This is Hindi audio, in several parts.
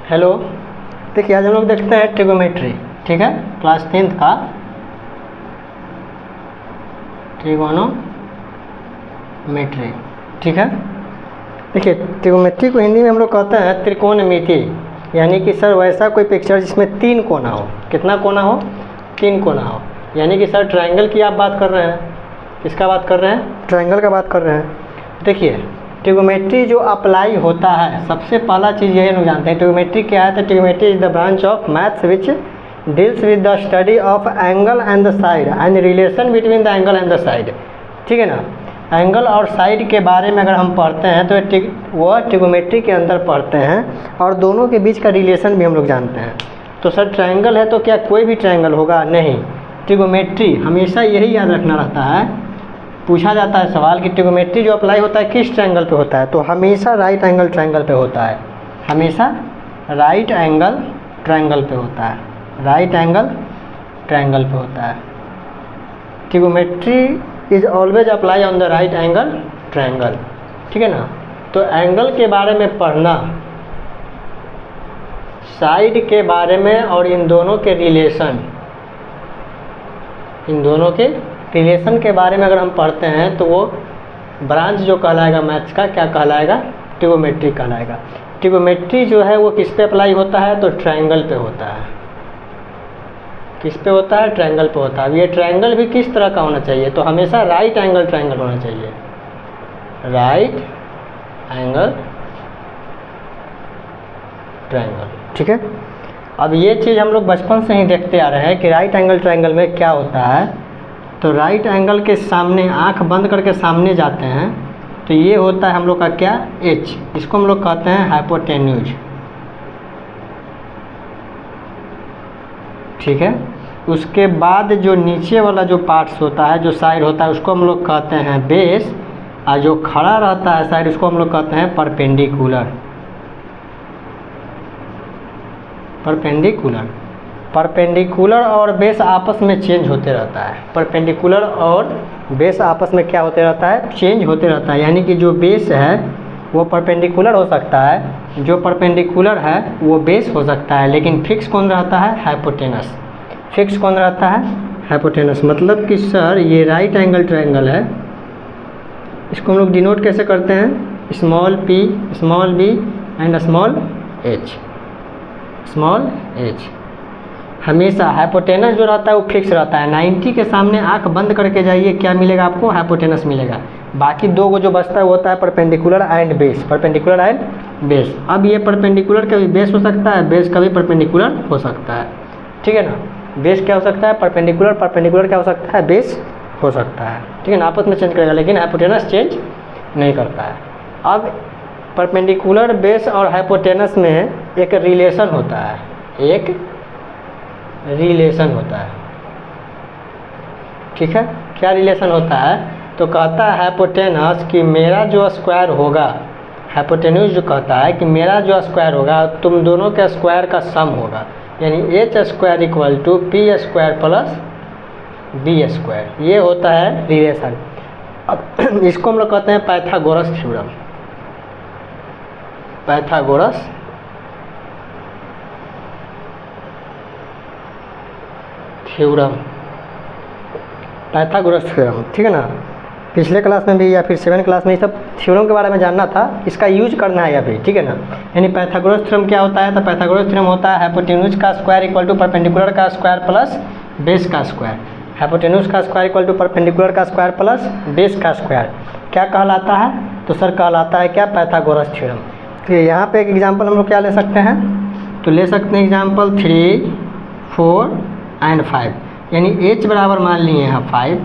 हेलो, देखिए आज हम लोग देखते हैं ट्रिगोमेट्री। ठीक है, क्लास 10th का ट्रिगोनोमेट्री। ठीक है, देखिए ट्रिगोमेट्री को हिंदी में हम लोग कहते हैं त्रिकोणमिति, यानी कि सर वैसा कोई पिक्चर जिसमें 3 कोना हो। कितना कोना हो? 3 कोना हो। यानी कि सर ट्रायंगल की आप बात कर रहे हैं। किसका बात कर रहे हैं? ट्रायंगल का बात कर रहे हैं। देखिए ट्रिगोमेट्री जो अप्लाई होता है, सबसे पहला चीज़ यही लोग जानते हैं ट्रिगोमेट्री क्या है। तो trigonometry is the branch of maths which deals with the study of angle and the side and relation between the angle and the side. ठीक है ना, एंगल और साइड के बारे में अगर हम पढ़ते हैं तो वह ट्रिगोमेट्री के अंदर पढ़ते हैं, और दोनों के बीच का रिलेशन भी हम लोग जानते हैं। तो सर ट्रायंगल है तो क्या कोई भी ट्रायंगल होगा? नहीं, ट्रिगोमेट्री हमेशा यही याद रखना रहता है। पूछा जाता है सवाल कि ट्रिगोमेट्री जो अप्लाई होता है किस ट्रायंगल पे होता है, तो हमेशा राइट एंगल ट्रायंगल पे होता है। हमेशा राइट एंगल ट्रायंगल पे होता है। राइट एंगल ट्रायंगल पे होता है। Trigonometry is always apply on the right angle triangle. ठीक है ना, तो एंगल के बारे में पढ़ना, साइड के बारे में और इन दोनों के रिलेशन, के बारे में अगर हम पढ़ते हैं तो वो ब्रांच जो कहलाएगा मैथ्स का, क्या कहलाएगा? ट्रिगोमेट्री कहलाएगा। ट्रिगोमेट्री जो है वो किस पे अप्लाई होता है? तो ट्रायंगल पे होता है। किस पे होता है? ट्रायंगल पे होता है। अब ये ट्रायंगल भी किस तरह का होना चाहिए? तो हमेशा राइट एंगल ट्रायंगल होना चाहिए। Right angle triangle. ठीक है, अब ये चीज़ हम लोग बचपन से ही देखते आ रहे हैं कि राइट एंगल ट्रायंगल में क्या होता है। तो राइट एंगल के सामने आंख बंद करके सामने जाते हैं तो ये होता है हम लोग का क्या? एच। इसको हम लोग कहते हैं हाइपोटेन्यूज। ठीक है, उसके बाद जो नीचे वाला जो पार्ट्स होता है, जो साइड होता है, उसको हम लोग कहते हैं बेस, और जो खड़ा रहता है साइड उसको हम लोग कहते हैं परपेंडिकुलर। परपेंडिकुलर और बेस आपस में चेंज होते रहता है। परपेंडिकुलर और बेस आपस में क्या होते रहता है? चेंज होते रहता है। यानी कि जो बेस है वो परपेंडिकुलर हो सकता है, जो परपेंडिकुलर है वो बेस हो सकता है, लेकिन फिक्स कौन रहता है? हाइपोटेनस। फिक्स कौन रहता है? हाइपोटेनस। मतलब कि सर ये राइट एंगल ट्रायंगल है, इसको हम लोग डिनोट कैसे करते हैं? Small p, small b and small h। Small h। हमेशा हाइपोटेनस जो रहता है वो फिक्स रहता है। 90 के सामने आंख बंद करके जाइए, क्या मिलेगा आपको? हाइपोटेनस मिलेगा। बाकी दो को जो बचता है वो होता है perpendicular and base. Perpendicular and base. अब ये परपेंडिकुलर का भी बेस हो सकता है, बेस का भी परपेंडिकुलर हो सकता है। ठीक है ना, बेस क्या हो सकता है? परपेंडिकुलर। परपेंडिकुलर क्या हो सकता है? बेस हो सकता है। ठीक है ना, आपस में चेंज करेगा, लेकिन हाइपोटेनस चेंज नहीं करता है। अब परपेंडिकुलर, बेस और हाइपोटेनस में एक रिलेशन होता है। एक रिलेशन होता है। ठीक है, क्या रिलेशन होता है? तो कहता है हाइपोटेनस कि मेरा जो स्क्वायर होगा, हाइपोटेन्यूज जो कहता है कि मेरा जो स्क्वायर होगा तुम दोनों के स्क्वायर का सम होगा, यानी H square equal to P square plus B square. ये होता है रिलेशन। अब इसको हम लोग कहते हैं Pythagoras theorem. Pythagoras theorem. Pythagoras theorem. ठीक है ना, पिछले क्लास में भी या फिर 7th क्लास में ये सब थ्योरम के बारे में जानना था, इसका यूज करना है अभी। ठीक है ना, यानी पाइथागोरस थ्योरम क्या होता है? तो पाइथागोरस थ्योरम होता है हाइपोटेन्यूज का स्क्वायर इक्वल टू परपेंडिकुलर का स्क्वायर प्लस बेस का स्क्वायर। हाइपोटेन्यूज का स्क्वायर इक्वल टू परपेंडिकुलर का स्क्वायर प्लस बेस का स्क्वायर। क्या कहलाता है? तो सर कहलाता है क्या? Pythagoras theorem. तो यहाँ पे एक एग्जाम्पल हम लोग क्या ले सकते हैं? तो ले सकते हैं एग्जाम्पल 3, 4 एंड 5। यानी h बराबर मान लिए हैं 5,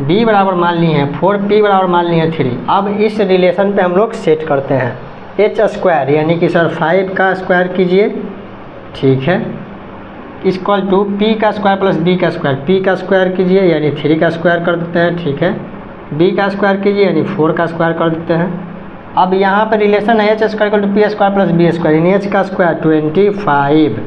b बराबर मान लिए हैं 4, p बराबर मान लिए हैं 3। अब इस रिलेशन पे हम लोग सेट करते हैं h स्क्वायर, यानी कि सर 5 का स्क्वायर कीजिए। ठीक है, इक्वल टू p का स्क्वायर प्लस b का स्क्वायर। p का स्क्वायर कीजिए यानी 3 का स्क्वायर कर देते हैं। ठीक है, b का स्क्वायर कीजिए यानी 4 का स्क्वायर कर देते हैं। अब यहाँ पर रिलेशन है h square equal to P square plus B square, यानी h का स्क्वायर 25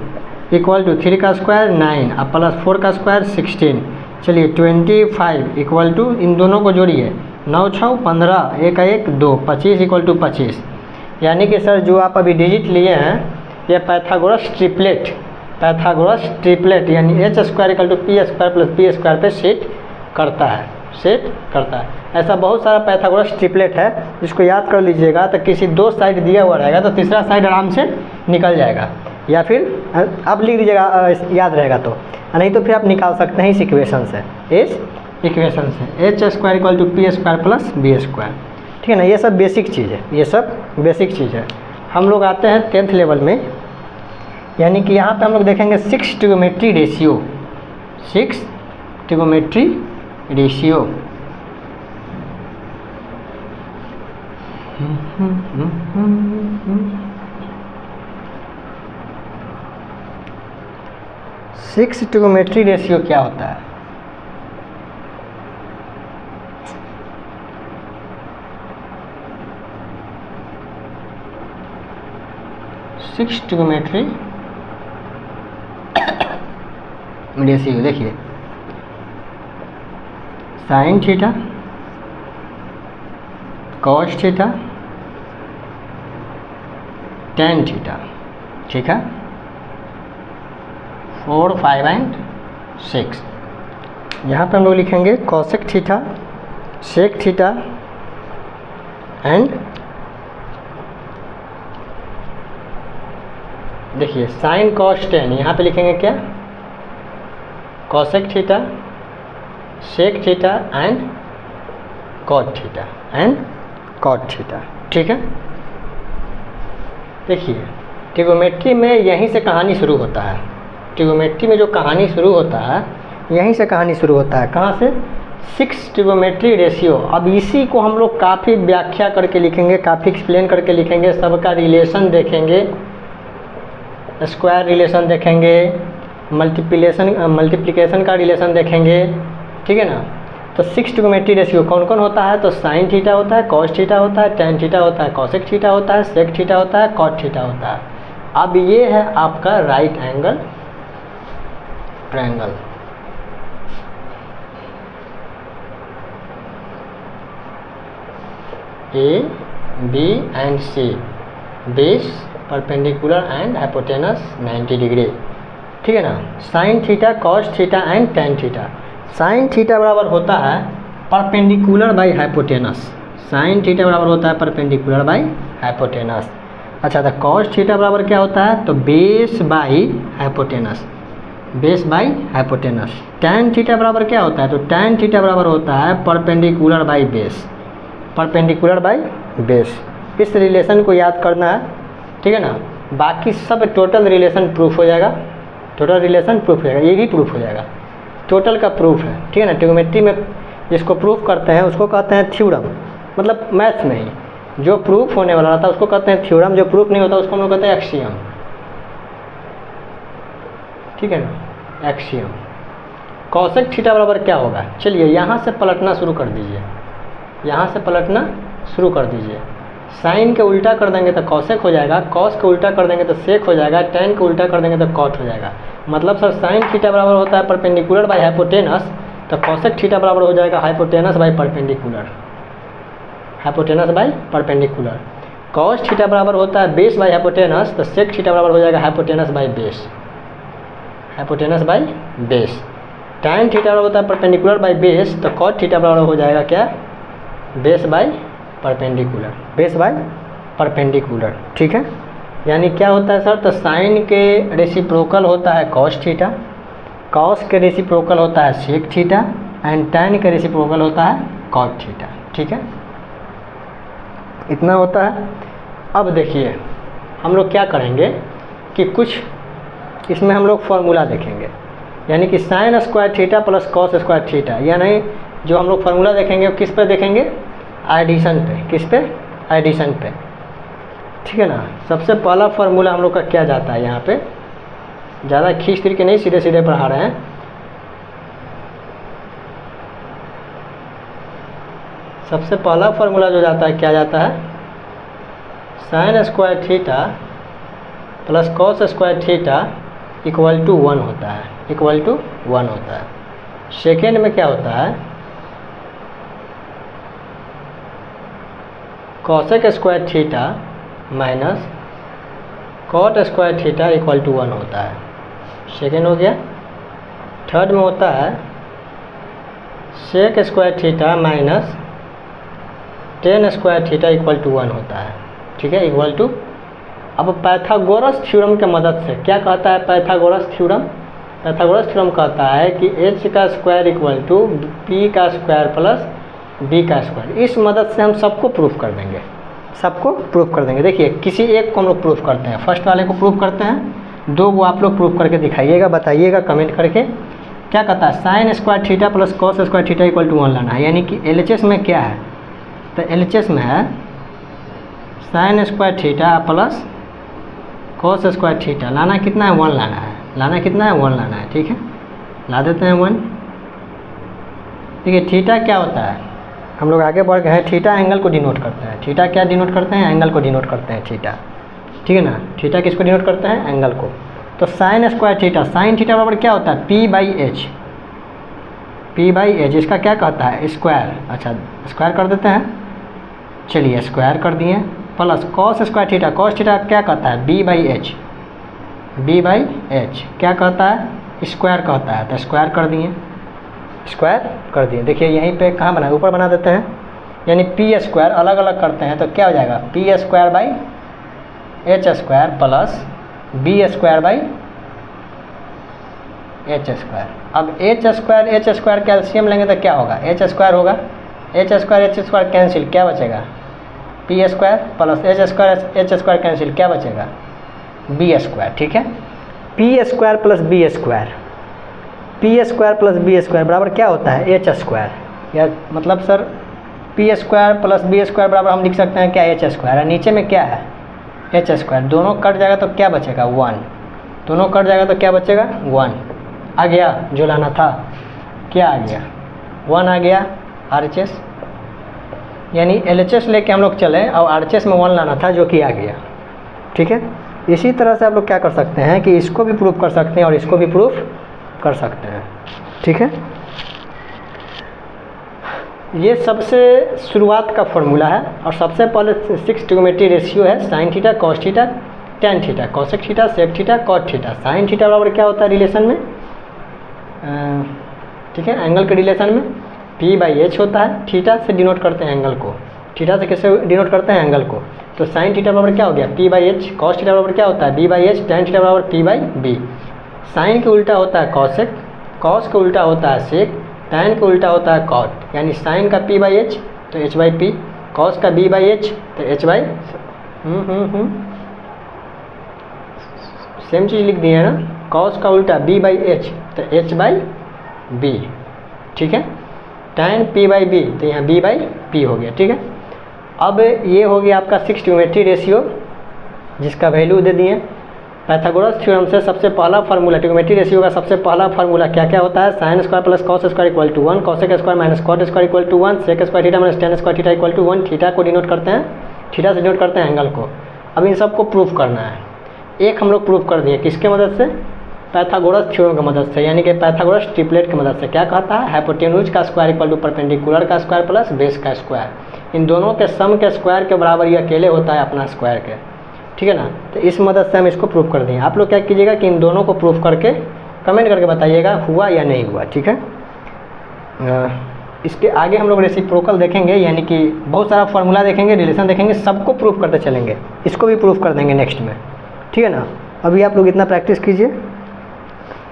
इक्वल टू 3 का स्क्वायर 9 अब प्लस 4 का स्क्वायर 16। चलिए 25 इक्वल टू, इन दोनों को जोड़िए, 9 6 15, 1 1 2, 25 इक्वल टू 25। यानी कि सर जो आप अभी डिजिट लिए हैं ये पाइथागोरस ट्रिपलेट यानी h square equal to P square plus B square पे सेट करता है। ऐसा बहुत सारा पाइथागोरस ट्रिपलेट है, जिसको याद कर लीजिएगा। तो किसी दो साइड दिया हुआ रहेगा तो तीसरा साइड आराम से निकल जाएगा, या फिर आप लिख दीजिएगा याद रहेगा तो, नहीं तो फिर आप निकाल सकते हैं इस इक्वेशन से, h square equal to P square plus B square. ठीक है ना, ये सब बेसिक चीज़ है। हम लोग आते हैं 10th लेवल में, यानी कि यहाँ पे हम लोग देखेंगे 6 trigonometry ratio. Six trigonometry ratio क्या होता है? सिक्स ट्रिगोमेट्री रेशियो देखिए, sign theta, cos theta, tan theta, ठीक है, 4, 5 एंड 6। यहाँ पे हम लोग लिखेंगे cosec theta, sec theta and देखिए साइन कॉस टेन। यहाँ पे लिखेंगे क्या? Cosec theta, sec theta and cot theta, ठीक है। देखिए ट्रिगोमेट्री में यहीं से कहानी शुरू होता है। ट्रिगोमेट्री में जो कहानी शुरू होता है यहीं से कहानी शुरू होता है। कहाँ से? 6 ट्रिगोमेट्री रेशियो। अब इसी को हम लोग काफ़ी व्याख्या करके लिखेंगे, काफ़ी एक्सप्लेन करके लिखेंगे, सबका रिलेशन देखेंगे, स्क्वायर रिलेशन देखेंगे, मल्टीप्लिकेशन का रिलेशन देखेंगे, ठीक है ना। तो 6 ट्रिगोमेट्री रेशियो कौन कौन होता है? तो साइन थीटा होता है, कॉस थीटा होता है, टेन थीटा होता है, कॉसेक थीटा होता है, सेक थीटा होता है, कॉट थीटा होता है। अब ये है आपका right angle triangle. A B and C, base perpendicular and hypotenuse 90 degree, ठीक है ना। Sine theta, cos theta and tan theta. Sine theta बराबर होता है perpendicular by hypotenuse. Sine theta बराबर होता है परपेंडिकुलर बाई हाइपोटेनस। अच्छा, तो कॉस थीटा बराबर क्या होता है? तो base by hypotenuse, base by hypotenuse. Tan theta बराबर क्या होता है? तो टेन थीटा बराबर होता है perpendicular by base, perpendicular by base. इस रिलेशन को याद करना है, ठीक है ना। बाकी सब टोटल रिलेशन प्रूफ हो जाएगा, टोटल रिलेशन प्रूफ हो जाएगा, ये भी प्रूफ हो जाएगा। टोटल का प्रूफ है, ठीक है ना। ट्रिगोमेट्री में जिसको प्रूफ करते हैं उसको कहते हैं थ्योरम, मतलब मैथ्स में ही जो प्रूफ होने वाला रहता है उसको कहते हैं थ्योरम, जो प्रूफ नहीं होता उसको हम लोग कहते हैं एक्सियम, ठीक है ना, एक्सियम। कॉसेक थीटा बराबर क्या होगा? चलिए यहाँ से पलटना शुरू कर दीजिए, यहाँ से पलटना शुरू कर दीजिए। साइन के उल्टा कर देंगे तो कॉसेक हो जाएगा, कॉस के उल्टा कर देंगे तो सेक हो जाएगा, टेन के उल्टा कर देंगे तो कॉट हो जाएगा। मतलब सर साइन थीटा बराबर होता है परपेंडिकुलर बाई हाइपोटेनस, तो कॉसेक थीटा बराबर हो जाएगा hypotenuse by perpendicular, hypotenuse by perpendicular. Cos theta बराबर होता है बेस बाई हाइपोटेनस, तो सेक थीटा बराबर हो जाएगा hypotenuse by base, hypotenuse by base. Tan theta बराबर होता है परपेंडिकुलर बाई बेस, तो कॉट थीटा बराबर हो जाएगा क्या? Base by perpendicular, base by perpendicular, ठीक है। यानी क्या होता है सर? तो साइन के रेसिप्रोकल होता है कॉस थीटा, कॉस के रेसिप्रोकल होता है सेक थीटा एंड टेन के रेसिप्रोकल होता है कॉट थीटा, ठीक है। इतना होता है। अब देखिए हम लोग क्या करेंगे कि कुछ इसमें हम लोग फॉर्मूला देखेंगे, यानी कि sign square theta plus cos square theta, यानी जो हम लोग फार्मूला देखेंगे वो किस पे देखेंगे? एडिशन पे। किस पे? एडिशन पे, ठीक है ना। सबसे पहला फार्मूला हम लोग का क्या जाता है? यहाँ पे ज़्यादा खींच फिर के नहीं, सीधे सीधे पढ़ा रहे हैं। सबसे पहला फार्मूला जो जाता है क्या जाता है? Sine square theta plus cos square theta equal to 1 होता है, इक्वल टू 1 होता है। सेकेंड में क्या होता है? Cosec square theta minus cot square theta equal to 1 होता है। सेकेंड हो गया। थर्ड में होता है sec square theta minus tan square theta equal to 1 होता है। ठीक है, इक्वल टू। अब पाइथागोरस थ्योरम की मदद से क्या कहता है पाइथागोरस थ्योरम? पाइथागोरस थ्योरम कहता है कि h का स्क्वायर इक्वल टू p का स्क्वायर प्लस b का स्क्वायर। इस मदद से हम सबको प्रूफ कर देंगे, सबको प्रूफ कर देंगे। देखिए किसी एक को हम लोग प्रूफ करते हैं, फर्स्ट वाले को प्रूफ करते हैं, दो वो आप लोग प्रूफ करके दिखाइएगा, बताइएगा कमेंट करके। क्या कहता है sine square theta plus cos square theta equal to 1 लाना है। यानी कि LHS में क्या है, तो LHS में है sine square theta plus cos square theta लाना कितना है 1 लाना है। लाना कितना है 1 लाना है। ठीक है, ला देते हैं 1। देखिए थीटा क्या होता है, हम लोग आगे बढ़ गए हैं। थीटा एंगल को डिनोट करते हैं। थीटा क्या डिनोट करते हैं, एंगल को डिनोट करते हैं थीटा। ठीक है ना, थीटा किसको डिनोट करते हैं, एंगल को। तो sign square theta, sine theta बराबर क्या होता है p/h। p/h इसका क्या कहता है स्क्वायर। अच्छा स्क्वायर कर देते हैं, चलिए स्क्वायर कर दिए। Plus cos square theta, cos theta क्या कहता है b/h। b/h क्या कहता है स्क्वायर कहता है, तो स्क्वायर कर दिए, स्क्वायर कर दिए। देखिए यहीं पे कहाँ बना, ऊपर बना देते हैं। यानी पी स्क्वायर अलग अलग करते हैं तो क्या हो जाएगा p square by h square plus b square by h square. अब h स्क्वायर कैल्शियम लेंगे तो क्या होगा h स्क्वायर होगा, h स्क्वायर कैंसिल, क्या बचेगा p square plus h square cancel, क्या बचेगा b स्क्वायर। ठीक है, p square plus b square, p square plus b square बराबर क्या होता है h स्क्वायर। या मतलब sir p square plus b square बराबर हम लिख सकते हैं क्या h स्क्वायर है। नीचे में क्या है h स्क्वायर, दोनों कट जाएगा तो क्या बचेगा 1, दोनों कट जाएगा तो क्या बचेगा 1 आ गया जो लाना था। क्या आ गया 1 आ गया RHS। यानी LHS लेके हम लोग चले और RHS में 1 लाना था जो कि आ गया। ठीक है, इसी तरह से आप लोग क्या कर सकते हैं कि इसको भी प्रूफ कर सकते हैं और इसको भी प्रूफ कर सकते हैं। ठीक है, ये सबसे शुरुआत का फॉर्मूला है और सबसे पहले 6 ट्रिग्नोमेट्री रेशियो है sine theta cos theta tan theta cosec theta sec theta cot theta. Sine theta बराबर क्या होता है रिलेशन में, ठीक है, एंगल के रिलेशन में p/h होता है। थीटा से डिनोट करते हैं एंगल को, थीटा से कैसे डिनोट करते हैं एंगल को। तो साइन थीटा बराबर क्या हो गया p/h, कॉस थीटा बराबर क्या होता है b/h, टेन थीटा बराबर p/b। साइन के उल्टा होता है कॉसेक, कॉस के उल्टा होता है सेक, टेन के उल्टा होता है कॉट। यानी साइन का p/h तो h/p, कॉस का b/h तो h/, सेम चीज़ लिख दिए है ना। कॉस का उल्टा b/h तो h/b। ठीक है, tan p/b तो यहाँ b/p हो गया। ठीक है, अब ये हो गया आपका 6 ट्रिग्नोमेट्री रेशियो जिसका वैल्यू दे दिए। पाइथागोरस थ्योरम से सबसे पहला फार्मूला ट्रिग्नोमेट्री रेशियो का सबसे पहला फार्मूला क्या क्या होता है, sine square plus cos square equal to 1, cosec square minus cot square equal to 1, sec square theta minus tan square theta equal to 1। Theta को डिनोट करते हैं, थीटा से डिनोट करते हैं एंगल को। अब इन सबको प्रूफ करना है। एक हम लोग प्रूफ कर दिए किसके मदद से, पाइथागोरस थ्योरम की मदद से, यानी कि पाइथागोरस ट्रिपलेट की मदद से। क्या कहता है हाइपोटेन्यूज का स्क्वायर इक्वल टू परपेंडिकुलर का स्क्वायर प्लस बेस का स्क्वायर। इन दोनों के सम के स्क्वायर के बराबर ये अकेले होता है अपना स्क्वायर के। ठीक है ना, तो इस मदद से हम इसको प्रूफ कर दें। आप लोग क्या कीजिएगा कि इन दोनों को प्रूफ करके कमेंट करके बताइएगा हुआ या नहीं हुआ। ठीक है, इसके आगे हम लोग रेसिप्रोकल देखेंगे, यानी कि बहुत सारा फार्मूला देखेंगे, रिलेशन देखेंगे, सबको प्रूफ करते चलेंगे। इसको भी प्रूफ कर देंगे नेक्स्ट में। ठीक है ना, अभी आप लोग इतना प्रैक्टिस कीजिए,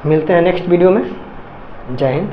मिलते हैं नेक्स्ट वीडियो में। जय हिंद।